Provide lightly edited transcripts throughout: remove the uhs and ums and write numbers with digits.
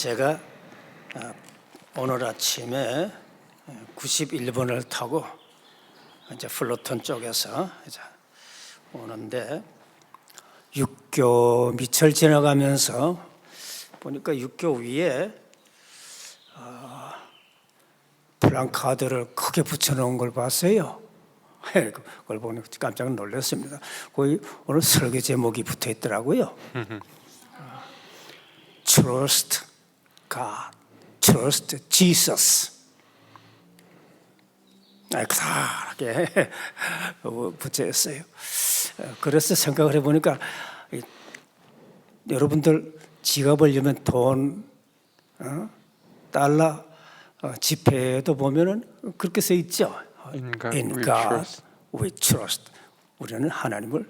제가 오늘 아침에 91번을 타고 이제 플로턴 쪽에서 이제 오는데 육교 밑을 지나가면서 보니까 육교 위에 플랜카드를 크게 붙여놓은 걸 봤어요. 그걸 보니 깜짝 놀랐습니다. 거기 오늘 설교 제목이 붙어 있더라고요. Trust God, Trust Jesus. 그렇게 붙여 있어요. 그래서 생각을 해보니까 여러분들 지갑을 열면 돈, 달러, 지폐도 보면은 그렇게 써 있죠. In God we trust. 우리는 하나님을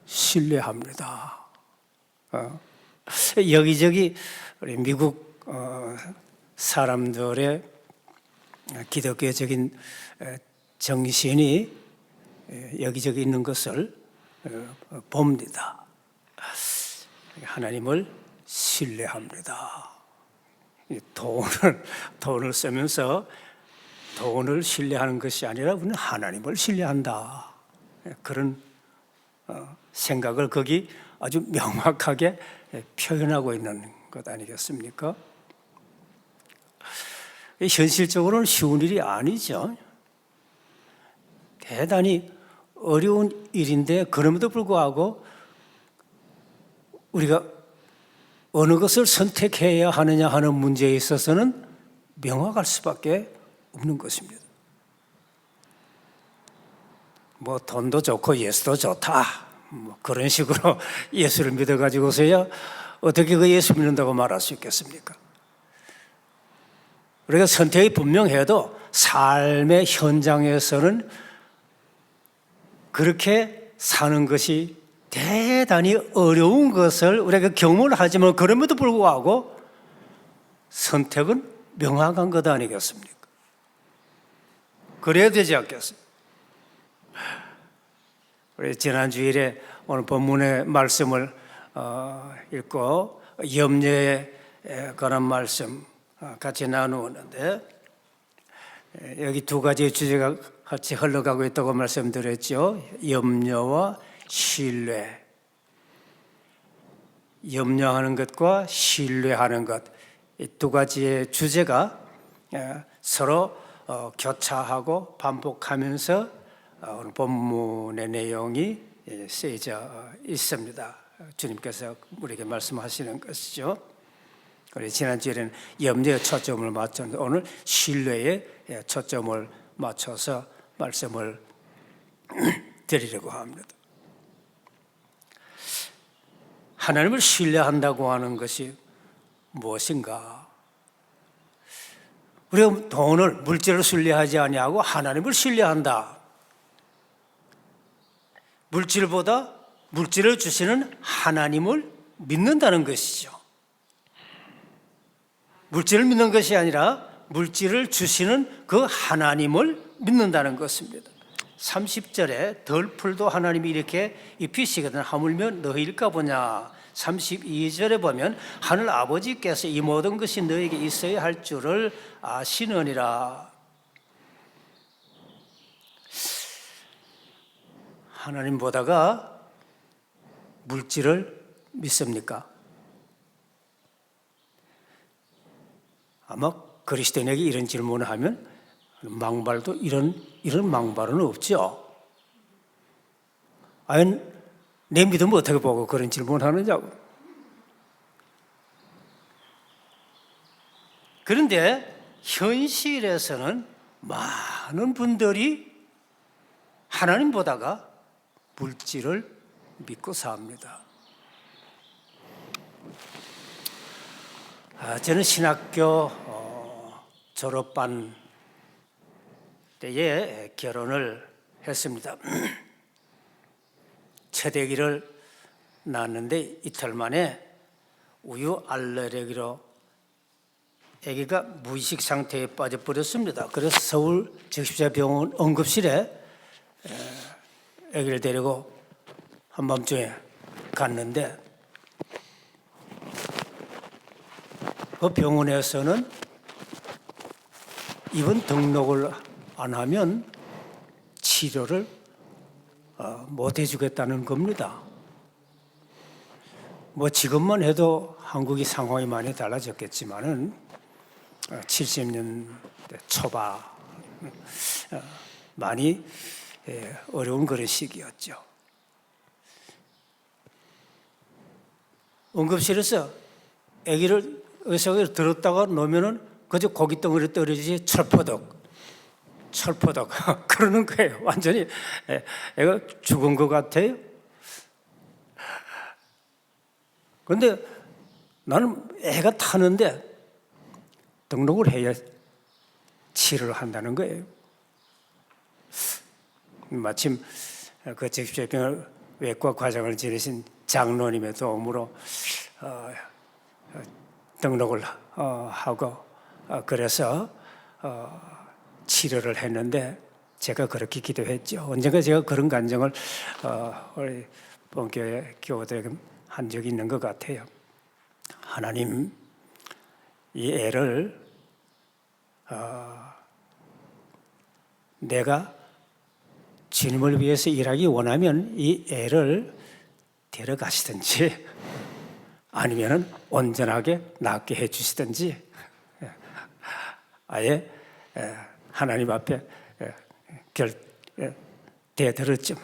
신뢰합니다. 여기저기 우리 미국 사람들의 기독교적인 정신이 여기저기 있는 것을 봅니다. 하나님을 신뢰합니다. 돈을 쓰면서 돈을 신뢰하는 것이 아니라 우리는 하나님을 신뢰한다. 그런 생각을 거기 아주 명확하게 표현하고 있는 것 아니겠습니까? 현실적으로는 쉬운 일이 아니죠. 대단히 어려운 일인데 그럼에도 불구하고 우리가 어느 것을 선택해야 하느냐 하는 문제에 있어서는 명확할 수밖에 없는 것입니다. 뭐 돈도 좋고 예수도 좋다, 뭐 그런 식으로 예수를 믿어가지고서야 어떻게 그 예수 믿는다고 말할 수 있겠습니까? 우리가 선택이 분명해도 삶의 현장에서는 그렇게 사는 것이 대단히 어려운 것을 우리가 경험을 하지만 그럼에도 불구하고 선택은 명확한 것 아니겠습니까? 그래야 되지 않겠습니까? 우리 지난 주일에 오늘 본문의 말씀을 읽고 염려에 관한 말씀 같이 나누었는데 여기 두 가지의 주제가 같이 흘러가고 있다고 말씀드렸죠. 염려와 신뢰. 염려하는 것과 신뢰하는 것, 이 두 가지의 주제가 서로 교차하고 반복하면서 오늘 본문의 내용이 쓰여져 있습니다. 주님께서 우리에게 말씀하시는 것이죠. 그래서 지난주에는 염려에 초점을 맞췄는데 오늘 신뢰에 초점을 맞춰서 말씀을 드리려고 합니다. 하나님을 신뢰한다고 하는 것이 무엇인가? 우리가 돈을, 물질을 신뢰하지 아니하고 하나님을 신뢰한다. 물질보다 물질을 주시는 하나님을 믿는다는 것이죠. 물질을 믿는 것이 아니라 물질을 주시는 그 하나님을 믿는다는 것입니다. 30절에 덜풀도 하나님이 이렇게 입히시거든 하물며 너희일까 보냐. 32절에 보면 하늘 아버지께서 이 모든 것이 너에게 있어야 할 줄을 아시느니라. 하나님보다가 물질을 믿습니까? 아마 그리스도인에게 이런 질문을 하면 망발도 이런 망발은 없죠. 아니, 내 믿음을 어떻게 보고 그런 질문을 하느냐고. 그런데 현실에서는 많은 분들이 하나님보다가 물질을 믿고 삽니다. 저는 신학교 졸업반 때에 결혼을 했습니다. 첫 아기를 낳았는데 이틀 만에 우유 알레르기로 아기가 무의식 상태에 빠져버렸습니다. 그래서 서울 적십자병원 응급실에 아기를 데리고 한밤중에 갔는데 그 병원에서는 입원 등록을 안 하면 치료를 못 해주겠다는 겁니다. 뭐 지금만 해도 한국이 상황이 많이 달라졌겠지만은 70년대 초반 많이 어려운 그런 시기였죠. 응급실에서 아기를 의사가 들었다가 놓으면은 그저 고기 덩어리 떨어지지 철포덕 그러는 거예요. 완전히 애가 죽은 것 같아요. 그런데 나는 애가 타는데 등록을 해야 치료를 한다는 거예요. 마침 그 직접병원 외과 과장을 지내신 장로님의 도움으로 등록을 하고 그래서 치료를 했는데 제가 그렇게 기도했죠. 언젠가 제가 그런 간증을 우리 본교회 교우들에게 한 적이 있는 것 같아요. 하나님, 이 애를 내가 주님을 위해서 일하기 원하면 이 애를 데려가시든지 아니면 온전하게 낫게 해주시든지 아예 하나님 앞에 대들었죠.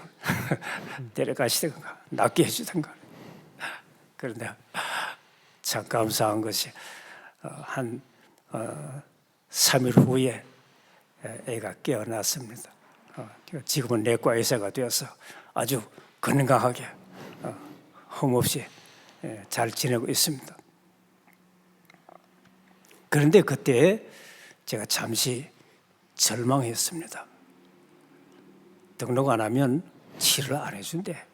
데려가시든가 낫게 해주든가. 그런데 참 감사한 것이 한 3일 후에 애가 깨어났습니다. 지금은 내과 의사가 되어서 아주 건강하게 흠없이 잘 지내고 있습니다. 그런데 그때 제가 잠시 절망했습니다. 등록 안 하면 치료를 안 해준대.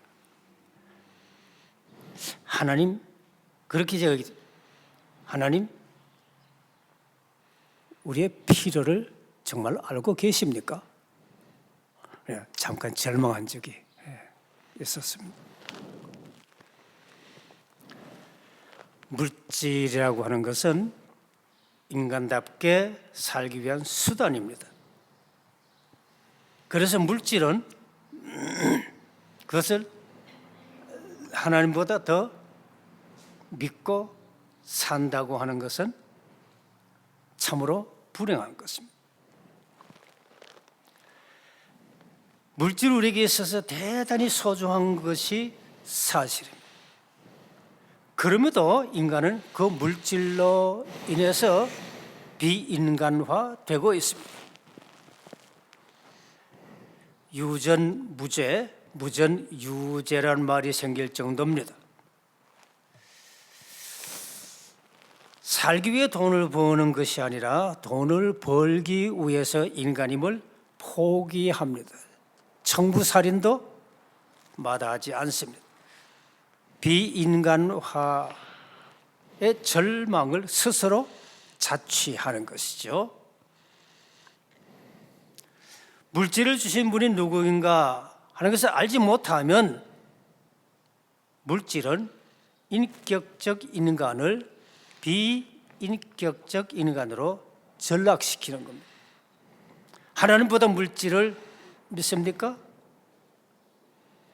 하나님, 그렇게 제가 하나님, 우리의 필요를 정말 알고 계십니까? 잠깐 절망한 적이 있었습니다. 물질이라고 하는 것은 인간답게 살기 위한 수단입니다. 그래서 물질은 그것을 하나님보다 더 믿고 산다고 하는 것은 참으로 불행한 것입니다. 물질 우리에게 있어서 대단히 소중한 것이 사실입니다. 그럼에도 인간은 그 물질로 인해서 비인간화되고 있습니다. 유전무죄, 무전유죄라는 말이 생길 정도입니다. 살기 위해 돈을 버는 것이 아니라 돈을 벌기 위해서 인간임을 포기합니다. 청부살인도 마다하지 않습니다. 비인간화의 절망을 스스로 자취하는 것이죠. 물질을 주신 분이 누구인가 하는 것을 알지 못하면 물질은 인격적 인간을 비인격적 인간으로 전락시키는 겁니다. 하나님보다 물질을 믿습니까?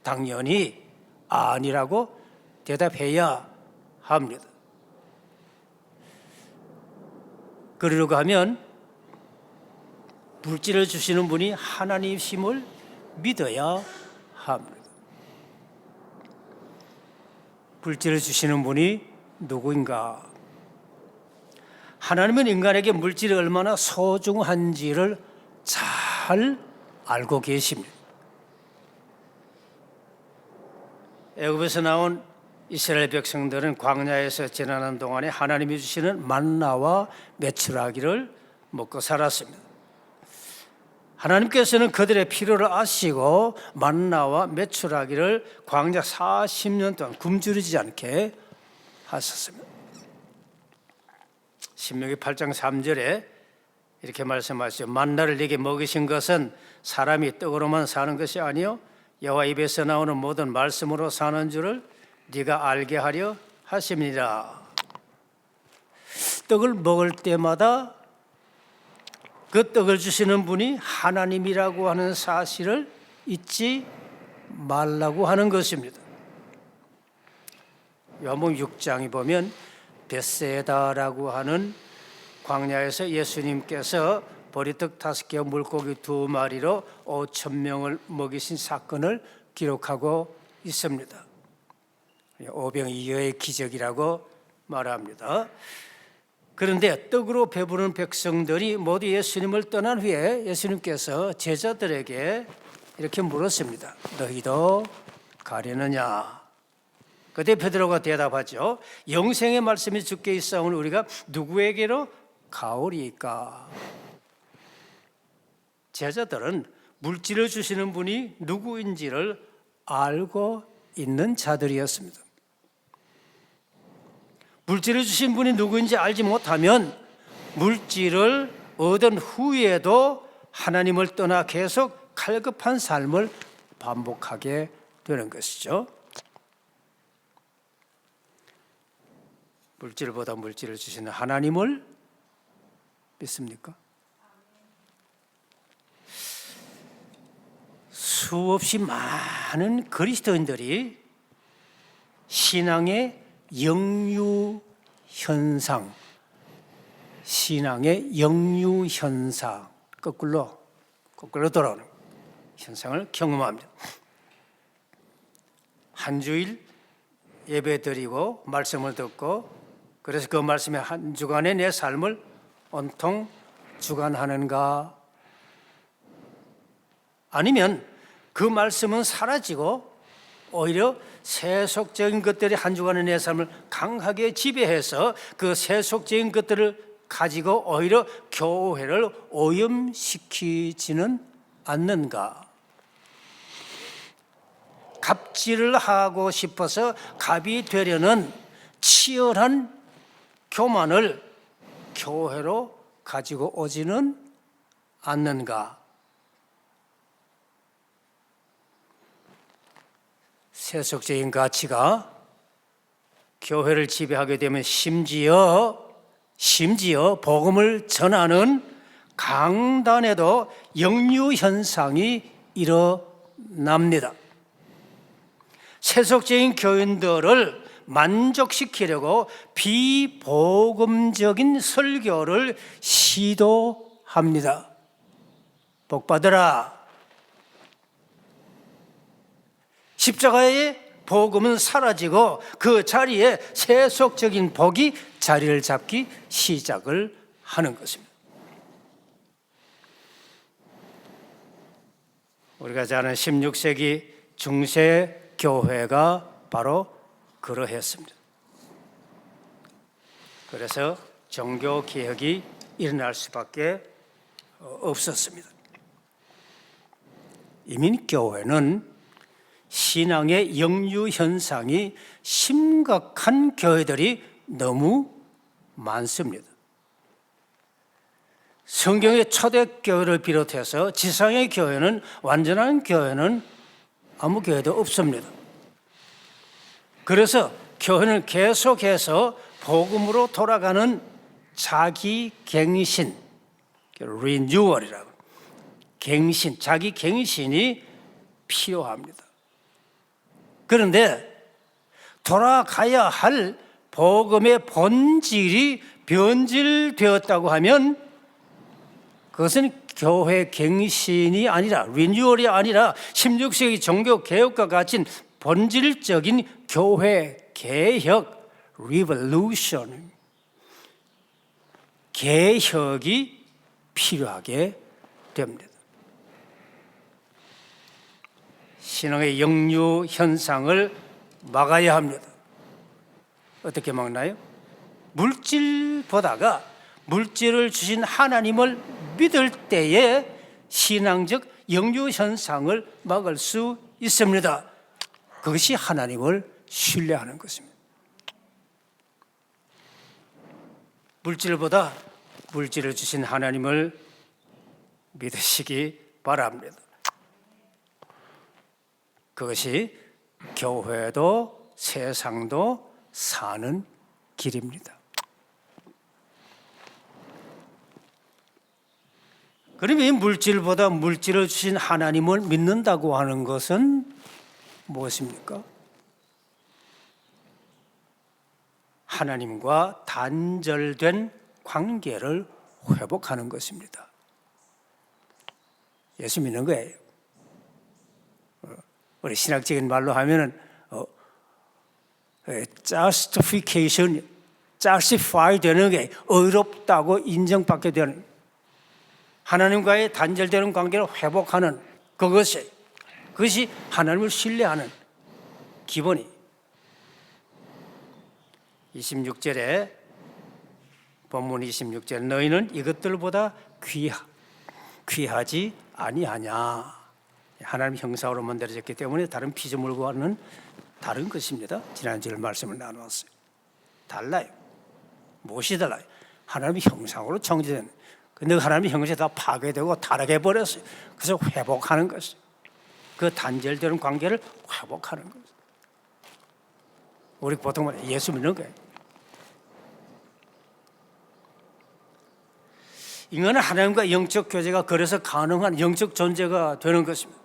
당연히 아니라고 대답해야 합니다. 그러려고 하면 물질을 주시는 분이 하나님이심을 믿어야 합니다. 물질을 주시는 분이 누구인가? 하나님은 인간에게 물질이 얼마나 소중한지를 잘 알고 계십니다. 애굽에서 나온 이스라엘 백성들은 광야에서 지나는 동안에 하나님이 주시는 만나와 메추라기를 먹고 살았습니다. 하나님께서는 그들의 필요를 아시고 만나와 메추라기를 광야 40년 동안 굶주리지 않게 하셨습니다. 신명기 8장 3절에 이렇게 말씀하시죠. 만나를 네게 먹이신 것은 사람이 떡으로만 사는 것이 아니요 여호와 입에서 나오는 모든 말씀으로 사는 줄을 네가 알게 하려 하십니다. 떡을 먹을 때마다 그 떡을 주시는 분이 하나님이라고 하는 사실을 잊지 말라고 하는 것입니다. 요한복음 6장에 보면 벳세다라고 하는 광야에서 예수님께서 보리떡 5개와 물고기 2마리로 5,000명을 먹이신 사건을 기록하고 있습니다. 오병이어의 기적이라고 말합니다. 그런데 떡으로 배부른 백성들이 모두 예수님을 떠난 후에 예수님께서 제자들에게 이렇게 물었습니다. 너희도 가려느냐? 그때 베드로가 대답하죠. 영생의 말씀이 주께 있사오니 우리가 누구에게로 가오리까? 제자들은 물질을 주시는 분이 누구인지를 알고 있는 자들이었습니다. 물질을 주신 분이 누구인지 알지 못하면 물질을 얻은 후에도 하나님을 떠나 계속 갈급한 삶을 반복하게 되는 것이죠. 물질보다 물질을 주시는 하나님을 믿습니까? 수없이 많은 그리스도인들이 신앙의 역류 현상, 거꾸로 돌아오는 현상을 경험합니다. 한 주일 예배 드리고 말씀을 듣고 그래서 그 말씀에 한 주간의 내 삶을 온통 주관하는가? 아니면 그 말씀은 사라지고 오히려 세속적인 것들이 한 주간의 내 삶을 강하게 지배해서 그 세속적인 것들을 가지고 오히려 교회를 오염시키지는 않는가? 갑질을 하고 싶어서 갑이 되려는 치열한 교만을 교회로 가지고 오지는 않는가? 세속적인 가치가 교회를 지배하게 되면 심지어 복음을 전하는 강단에도 역류 현상이 일어납니다. 세속적인 교인들을 만족시키려고 비복음적인 설교를 시도합니다. 복 받으라. 십자가의 복음은 사라지고 그 자리에 세속적인 복이 자리를 잡기 시작을 하는 것입니다. 우리가 잘 아는 16세기 중세 교회가 바로 그러했습니다. 그래서 종교 개혁이 일어날 수밖에 없었습니다. 이민교회는 신앙의 역류 현상이 심각한 교회들이 너무 많습니다. 성경의 초대교회를 비롯해서 지상의 교회는, 완전한 교회는 아무 교회도 없습니다. 그래서 교회는 계속해서 복음으로 돌아가는 자기 갱신, 리뉴얼이라고, 자기 갱신이 필요합니다. 그런데 돌아가야 할 복음의 본질이 변질되었다고 하면 그것은 교회 갱신이 아니라, 리뉴얼이 아니라 16세기 종교 개혁과 같은 본질적인 교회 개혁, 리볼루션, 개혁이 필요하게 됩니다. 신앙의 역류 현상을 막아야 합니다. 어떻게 막나요? 물질보다가 물질을 주신 하나님을 믿을 때에 신앙적 역류 현상을 막을 수 있습니다. 그것이 하나님을 신뢰하는 것입니다. 물질보다 물질을 주신 하나님을 믿으시기 바랍니다. 그것이 교회도 세상도 사는 길입니다. 그러면 이 물질보다 물질을 주신 하나님을 믿는다고 하는 것은 무엇입니까? 하나님과 단절된 관계를 회복하는 것입니다. 예수 믿는 거예요. 우리 신학적인 말로 하면은 justification, justify 되는 게 의롭다고 인정받게 되는, 하나님과의 단절되는 관계를 회복하는 그것이 하나님을 신뢰하는 기본이. 26절에 본문 26절, 너희는 이것들보다 귀하지 아니하냐. 하나님 형상으로 만들어졌기 때문에 다른 피조물과는 다른 것입니다. 지난주에 말씀을 나누었어요. 달라요. 무엇이 달라요? 하나님의 형상으로 창조된, 근데 하나님의 형상이 다 파괴되고 타락해버렸어요. 그래서 회복하는 것이에요. 그 단절되는 관계를 회복하는 것이에요. 우리 보통 말해 예수 믿는 거예요. 인간은 하나님과 영적 교제가 그래서 가능한 영적 존재가 되는 것입니다.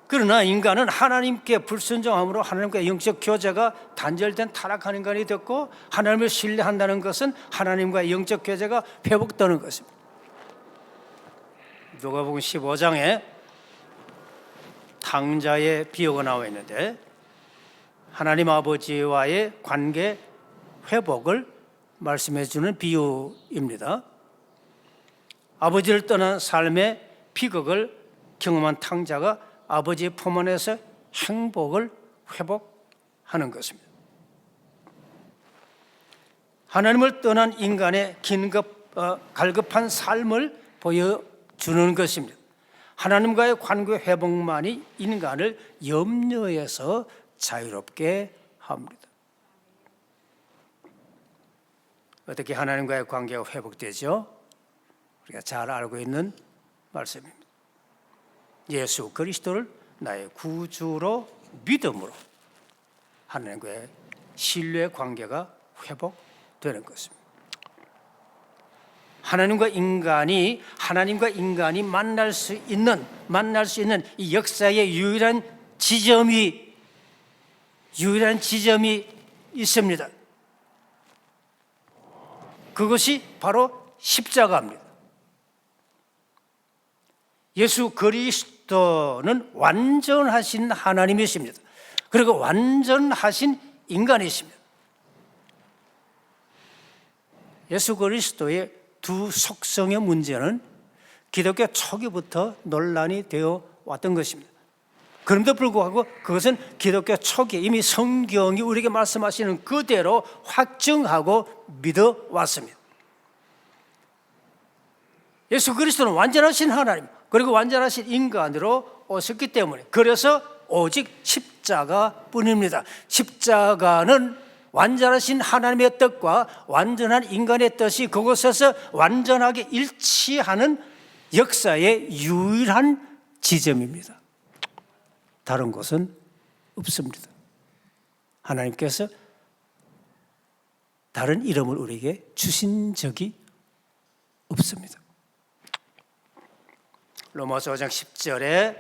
그러나 인간은 하나님께 불순종함으로 하나님과 영적 교제가 단절된 타락한 인간이 됐고, 하나님을 신뢰한다는 것은 하나님과 영적 교제가 회복되는 것입니다. 누가복음 15장에 탕자의 비유가 나와 있는데, 하나님 아버지와의 관계 회복을 말씀해 주는 비유입니다. 아버지를 떠난 삶의 비극을 경험한 탕자가 아버지의 품 안에서 행복을 회복하는 것입니다. 하나님을 떠난 인간의 갈급한 삶을 보여주는 것입니다. 하나님과의 관계 회복만이 인간을 염려에서 자유롭게 합니다. 어떻게 하나님과의 관계가 회복되죠? 우리가 잘 알고 있는 말씀입니다. 예수 그리스도를 나의 구주로 믿음으로 하나님과의 신뢰 관계가 회복되는 것입니다. 하나님과 인간이 만날 수 있는 이 역사의 유일한 지점이 있습니다. 그것이 바로 십자가입니다. 예수 그리스도는 완전하신 하나님이십니다. 그리고 완전하신 인간이십니다. 예수 그리스도의 두 속성의 문제는 기독교 초기부터 논란이 되어 왔던 것입니다. 그럼에도 불구하고 그것은 기독교 초기 이미 성경이 우리에게 말씀하시는 그대로 확증하고 믿어왔습니다. 예수 그리스도는 완전하신 하나님 그리고 완전하신 인간으로 오셨기 때문에, 그래서 오직 십자가뿐입니다. 십자가는 완전하신 하나님의 뜻과 완전한 인간의 뜻이 그곳에서 완전하게 일치하는 역사의 유일한 지점입니다. 다른 곳은 없습니다. 하나님께서 다른 이름을 우리에게 주신 적이 없습니다. 로마서 5장 10절에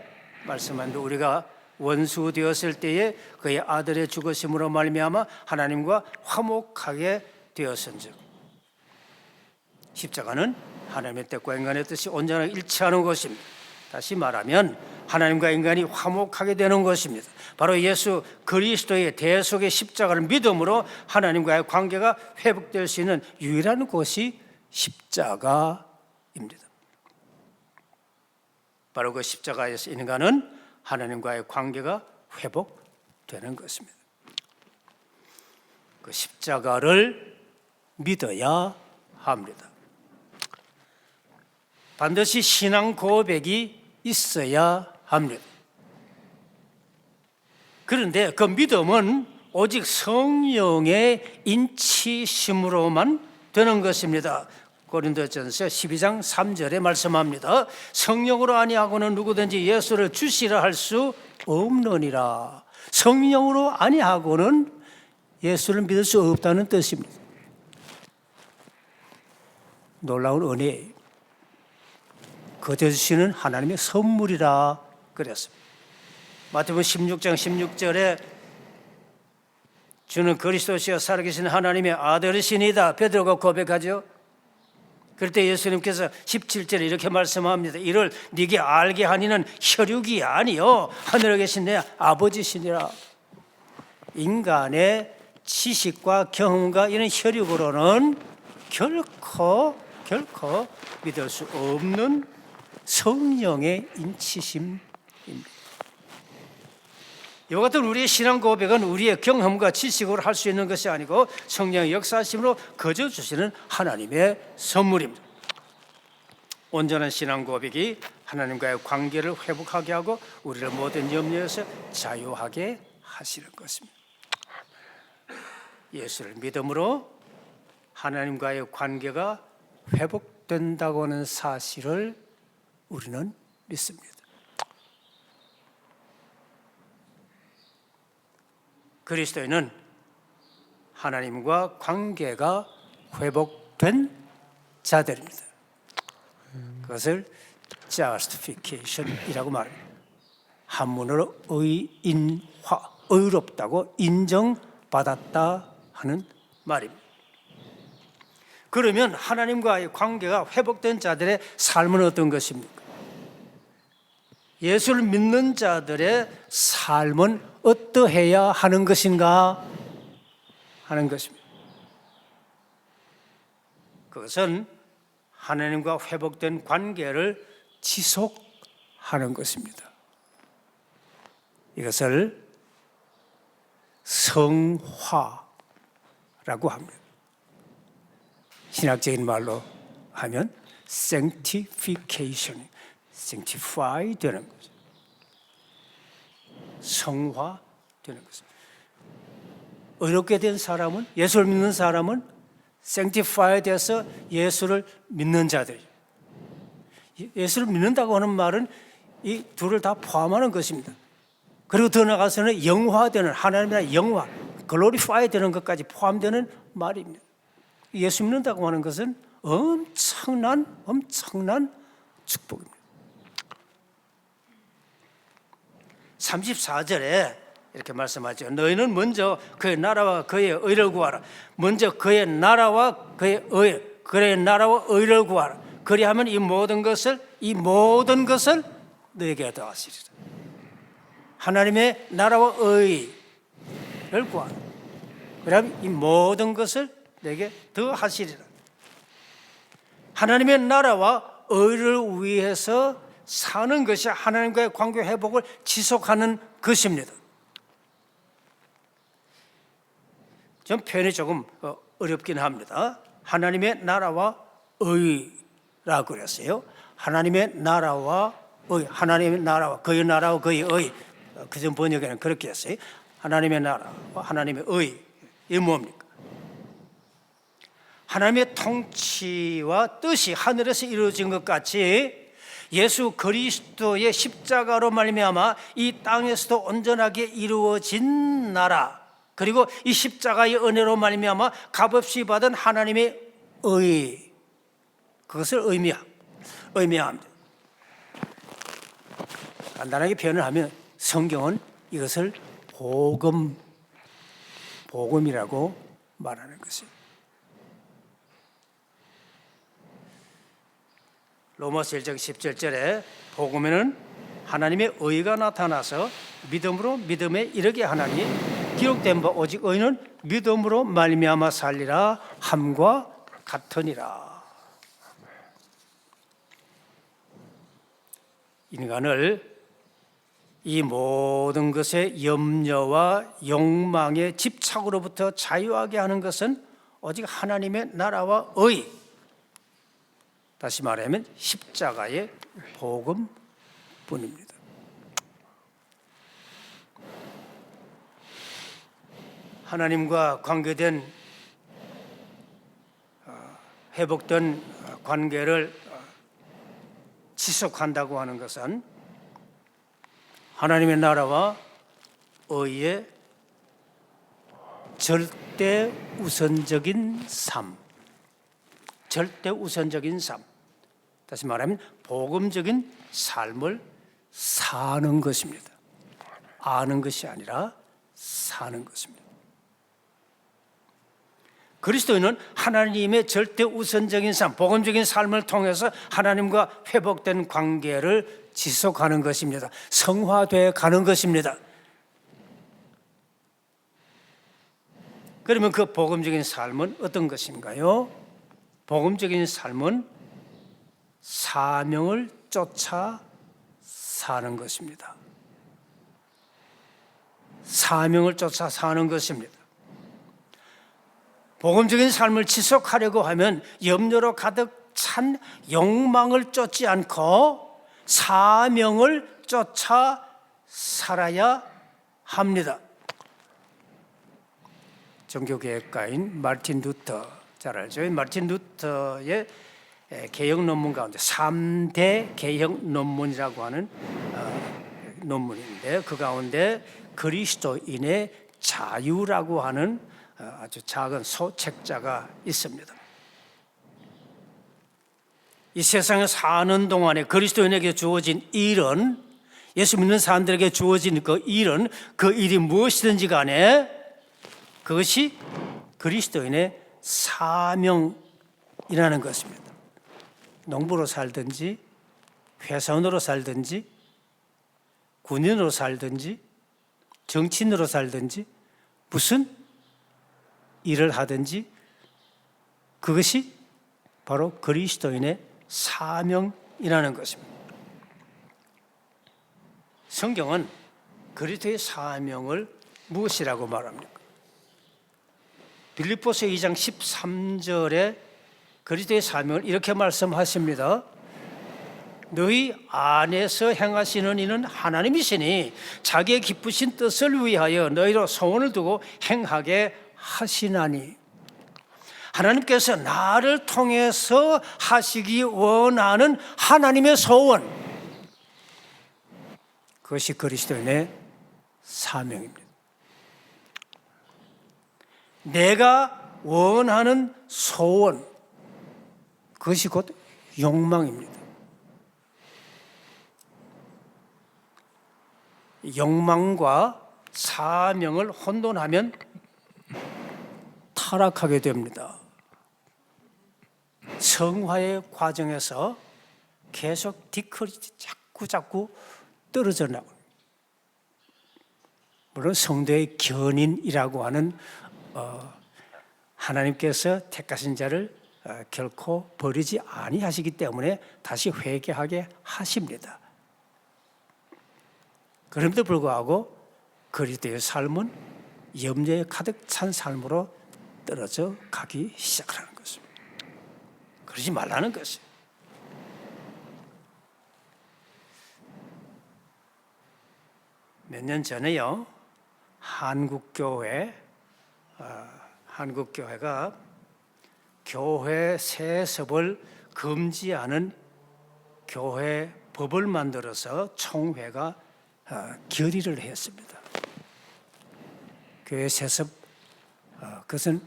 말씀한 대로 우리가 원수 되었을 때에 그의 아들의 죽으심으로 말미암아 하나님과 화목하게 되었은즉, 십자가는 하나님의 뜻과 인간의 뜻이 온전하게 일치하는 것입니다. 다시 말하면 하나님과 인간이 화목하게 되는 것입니다. 바로 예수 그리스도의 대속의 십자가를 믿음으로 하나님과의 관계가 회복될 수 있는 유일한 곳이 십자가입니다. 바로 그 십자가에서 인간은 하나님과의 관계가 회복되는 것입니다. 그 십자가를 믿어야 합니다. 반드시 신앙 고백이 있어야 합니다. 그런데 그 믿음은 오직 성령의 인치심으로만 되는 것입니다. 고린도전서 12장 3절에 말씀합니다. 성령으로 아니하고는 누구든지 예수를 주시라 할 수 없느니라. 성령으로 아니하고는 예수를 믿을 수 없다는 뜻입니다. 놀라운 은혜예요. 거저 주시는 하나님의 선물이라 그랬습니다. 마태복음 16장 16절에 주는 그리스도시여 살아계신 하나님의 아들이시니다 베드로가 고백하죠. 그럴 때 예수님께서 17절에 이렇게 말씀합니다. 이를 네게 알게 하니는 혈육이 아니요 하늘에 계신 내 아버지시니라. 인간의 지식과 경험과 이런 혈육으로는 결코 믿을 수 없는 성령의 인치심입니다. 이와 같은 우리의 신앙 고백은 우리의 경험과 지식으로 할 수 있는 것이 아니고 성령의 역사심으로 거저 주시는 하나님의 선물입니다. 온전한 신앙 고백이 하나님과의 관계를 회복하게 하고 우리를 모든 염려에서 자유하게 하시는 것입니다. 예수를 믿음으로 하나님과의 관계가 회복된다고 하는 사실을 우리는 믿습니다. 그리스도인은 하나님과 관계가 회복된 자들입니다. 그것을 justification이라고 말합니다. 한문으로 의인화, 의롭다고 인정받았다 하는 말입니다. 그러면 하나님과의 관계가 회복된 자들의 삶은 어떤 것입니까? 예수를 믿는 자들의 삶은 어떠해야 하는 것인가 하는 것입니다. 그것은 하나님과 회복된 관계를 지속하는 것입니다. 이것을 성화라고 합니다. 신학적인 말로 하면 sanctification, sanctify 되는 거죠. 성화되는 것입니다. 의롭게 된 사람은, 예수를 믿는 사람은 sanctify 돼서 예수를 믿는 자들이죠. 예수를 믿는다고 하는 말은 이 둘을 다 포함하는 것입니다. 그리고 더 나아가서는 영화되는, 하나님의 영화, glorify 되는 것까지 포함되는 말입니다. 예수 믿는다고 하는 것은 엄청난 축복입니다. 34절에 이렇게 말씀하죠. 너희는 먼저 그의 나라와 그의 의를 구하라. 먼저 그의 나라와 그의 의를 구하라. 그리하면 이 모든 것을 너에게 더하시리라. 하나님의 나라와 의를 구하라. 그러면 이 모든 것을 내게 더하시리라. 하나님의 나라와 의를 위해서 사는 것이 하나님과의 관계 회복을 지속하는 것입니다. 좀 표현이 조금 어렵긴 합니다. 하나님의 나라와 의라고 그랬어요. 하나님의 나라와 의, 하나님의 나라와 그의 나라와 그의 의. 그전 번역에는 그렇게 했어요. 하나님의 나라와 하나님의 의. 이게 뭡니까? 하나님의 통치와 뜻이 하늘에서 이루어진 것 같이 예수 그리스도의 십자가로 말미암아 이 땅에서도 온전하게 이루어진 나라, 그리고 이 십자가의 은혜로 말미암아 값없이 받은 하나님의 의, 그것을 의미합니다. 간단하게 표현을 하면 성경은 이것을 복음이라고 말하는 것이에요. 로마서 1장 17절에 복음에는 하나님의 의가 나타나서 믿음으로 믿음에 이르게 하나니 기록된 바 오직 의는 믿음으로 말미암아 살리라 함과 같으니라. 인간을 이 모든 것의 염려와 욕망의 집착으로부터 자유하게 하는 것은 오직 하나님의 나라와 의, 다시 말하면 십자가의 복음뿐입니다. 하나님과 관계된 회복된 관계를 지속한다고 하는 것은 하나님의 나라와 의의 절대 우선적인 삶, 다시 말하면 복음적인 삶을 사는 것입니다. 아는 것이 아니라 사는 것입니다. 그리스도인은 하나님의 절대 우선적인 삶, 복음적인 삶을 통해서 하나님과 회복된 관계를 지속하는 것입니다. 성화되어 가는 것입니다. 그러면 그 복음적인 삶은 어떤 것인가요? 복음적인 삶은 사명을 쫓아 사는 것입니다. 사명을 쫓아 사는 것입니다. 복음적인 삶을 지속하려고 하면 염려로 가득 찬 욕망을 쫓지 않고 사명을 쫓아 살아야 합니다. 종교개혁가인 마르틴 루터, 잘 알죠? 마르틴 루터의 개혁 논문 가운데 3대 개혁 논문이라고 하는 논문인데, 그 가운데 그리스도인의 자유라고 하는 아주 작은 소책자가 있습니다. 이 세상에 사는 동안에 그리스도인에게 주어진 일은, 예수 믿는 사람들에게 주어진 그 일은, 그 일이 무엇이든지 간에 그것이 그리스도인의 사명이라는 것입니다. 농부로 살든지 회사원으로 살든지 군인으로 살든지 정치인으로 살든지 무슨 일을 하든지 그것이 바로 그리스도인의 사명이라는 것입니다. 성경은 그리스도의 사명을 무엇이라고 말합니까? 빌립보서 2장 13절에 그리스도의 사명을 이렇게 말씀하십니다. 너희 안에서 행하시는 이는 하나님이시니 자기의 기쁘신 뜻을 위하여 너희로 소원을 두고 행하게 하시나니. 하나님께서 나를 통해서 하시기 원하는 하나님의 소원, 그것이 그리스도인의 사명입니다. 내가 원하는 소원, 그것이 곧 욕망입니다. 욕망과 사명을 혼돈하면 타락하게 됩니다. 성화의 과정에서 계속 디크리지 자꾸 떨어져 나옵니다. 물론 성도의 견인이라고 하는 하나님께서 택하신 자를 결코 버리지 아니하시기 때문에 다시 회개하게 하십니다. 그럼에도 불구하고 그리스도의 삶은 염려에 가득 찬 삶으로 떨어져 가기 시작하는 것입니다. 그러지 말라는 것이에요. 몇 년 전에요, 한국교회가 교회 세습을 금지하는 교회 법을 만들어서 총회가 결의를 했습니다. 교회 세습, 그것은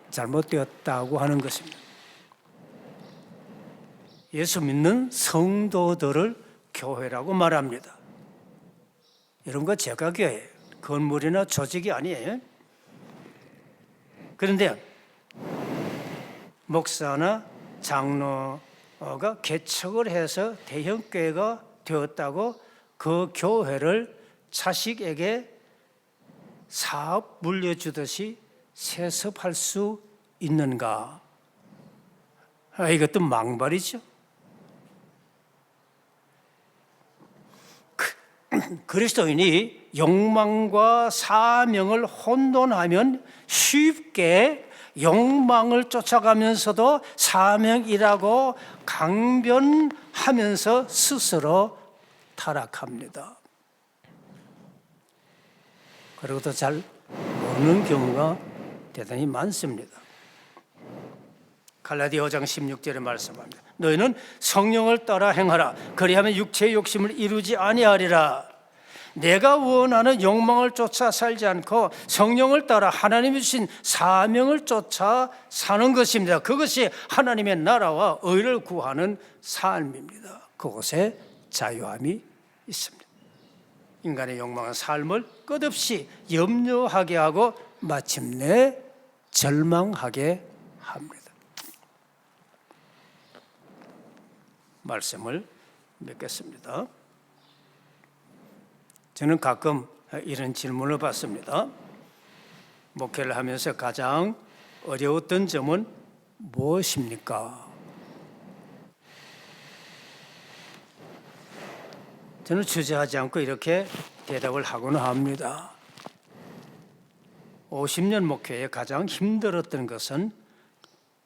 잘못되었다고 하는 것입니다. 예수 믿는 성도들을 교회라고 말합니다. 이런 거 제각교회, 건물이나 조직이 아니에요. 그런데 목사나 장로가 개척을 해서 대형교회가 되었다고 그 교회를 자식에게 사업 물려주듯이 세습할 수 있는가? 이것도 망발이죠. 그리스도인이 욕망과 사명을 혼돈하면 쉽게 욕망을 쫓아가면서도 사명이라고 강변하면서 스스로 타락합니다. 그리고도 잘 모르는 경우가 대단히 많습니다. 갈라디아 5장 16절에 말씀합니다. 너희는 성령을 따라 행하라. 그리하면 육체의 욕심을 이루지 아니하리라. 내가 원하는 욕망을 쫓아 살지 않고 성령을 따라 하나님이 주신 사명을 쫓아 사는 것입니다. 그것이 하나님의 나라와 의를 구하는 삶입니다. 그곳에 자유함이 있습니다. 인간의 욕망은 삶을 끝없이 염려하게 하고 마침내 절망하게 합니다. 말씀을 맺겠습니다. 저는 가끔 이런 질문을 받습니다. 목회를 하면서 가장 어려웠던 점은 무엇입니까? 저는 주저하지 않고 이렇게 대답을 하고는 합니다. 50년 목회에 가장 힘들었던 것은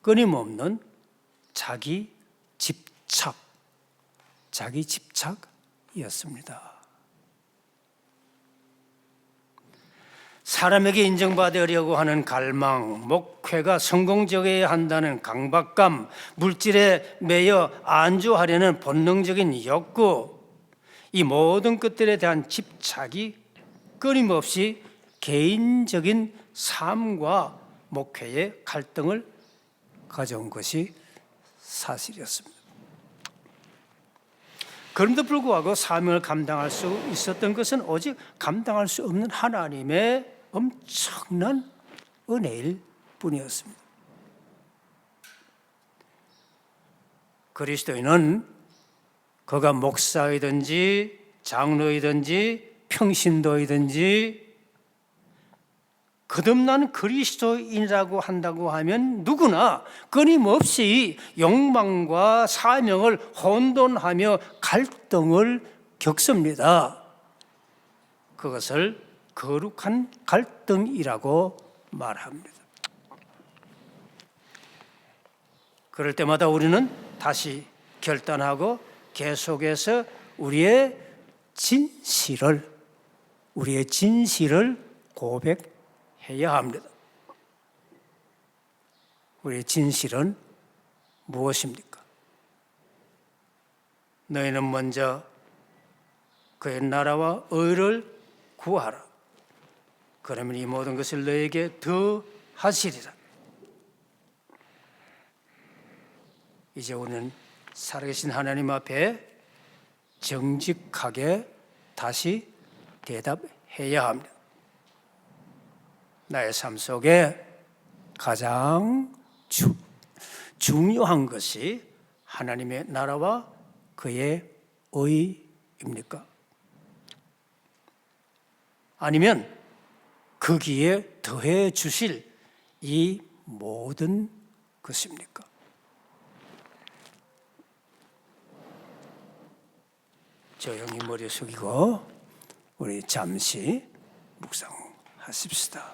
끊임없는 자기 집착이었습니다. 사람에게 인정받으려고 하는 갈망, 목회가 성공적이어야 한다는 강박감, 물질에 매여 안주하려는 본능적인 욕구, 이 모든 것들에 대한 집착이 끊임없이 개인적인 삶과 목회의 갈등을 가져온 것이 사실이었습니다. 그럼에도 불구하고 사명을 감당할 수 있었던 것은 오직 감당할 수 없는 하나님의 엄청난 은혜일 뿐이었습니다. 그리스도인은 그가 목사이든지 장로이든지 평신도이든지 거듭난 그리스도인이라고 한다고 하면 누구나 끊임없이 욕망과 사명을 혼돈하며 갈등을 겪습니다. 그것을 거룩한 갈등이라고 말합니다. 그럴 때마다 우리는 다시 결단하고 계속해서 우리의 진실을 고백해야 합니다. 우리의 진실은 무엇입니까? 너희는 먼저 그의 나라와 의를 구하라. 그러면 이 모든 것을 너에게 더하시리라. 이제 우리는 살아계신 하나님 앞에 정직하게 다시 대답해야 합니다. 나의 삶 속에 가장 중요한 것이 하나님의 나라와 그의 의입니까? 아니면 거기에 더해 주실 이 모든 것입니까? 조용히 머리 숙이고 우리 잠시 묵상하십시다.